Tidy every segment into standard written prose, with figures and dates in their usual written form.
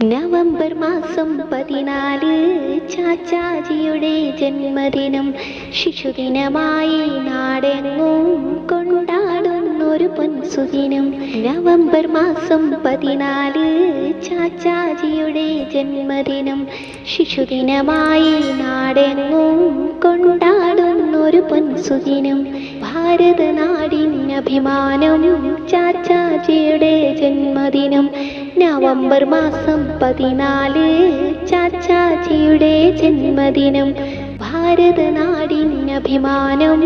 November മാസം 14 ചാച്ചാജിയുടെ ജന്മദിനം. ശിശുദിനമായി നാടെങ്ങും കൊണ്ടാടുന്നൊരു പൊൻസുദിനം. നവംബർ മാസം 14 ചാച്ചാജിയുടെ ജന്മദിനം. ശിശുദിനമായി നാടെങ്ങും കൊണ്ടാടുന്നൊരു പൊൻസുദിനം. ഭാരത നാടിനഭിമാനം ചാച്ചാജിയുടെ ജന്മദിനം. നവംബർ മാസം 14 ചാച്ചാജിയുടെ ജന്മദിനം. ഭാരത നാടിനഭിമാനം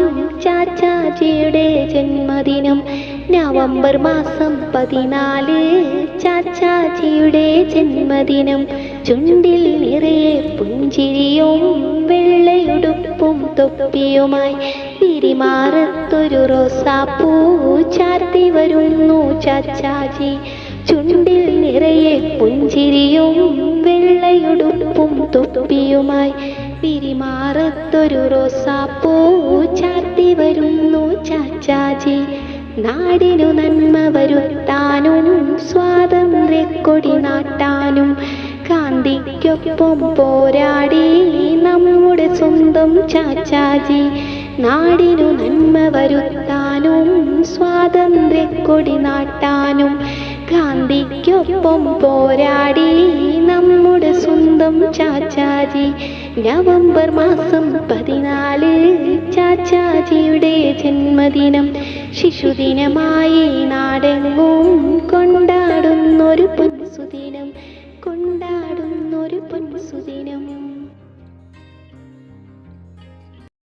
ചാച്ചാജിയുടെ ജന്മദിനം. നവംബർ മാസം 14 ചാച്ചാജിയുടെ ജന്മദിനം. ചുണ്ടിൽ നിറയെ പുഞ്ചിരിയും വെള്ളയുടുപ്പും തൊപ്പിയുമായി പിരിമാറത്തൊരു റോസാപ്പൂ ചാർത്തി വരുന്നു ചാച്ചാജി. ചുണ്ടിൽ നിറയെ പുഞ്ചിരിയും വെള്ളയുടുപ്പും തൊപ്പിയുമായി പിരിമാറത്തൊരു റോസാപ്പൂ ചാർത്തി വരുന്നു ചാച്ചാജി. നാടിനു നന്മ വരുത്താനും സ്വാതന്ത്ര്യക്കൊടി നാട്ടാനും ഗാന്ധിക്കൊപ്പം പോരാടി നമ്മുടെ സ്വന്തം ചാച്ചാജി. നാടിനു നന്മ വരുത്താനും സ്വാതന്ത്ര്യക്കൊടി നാട്ടാനും ഗാന്ധിക്കൊപ്പം പോരാടി നമ്മുടെ സ്വന്തം ചാച്ചാജി. നവംബർ മാസം 14 ചാച്ചാജിയുടെ ജന്മദിനം. ശിശുദിനമായി നാടെങ്ങും കൊണ്ടാടുന്നൊരു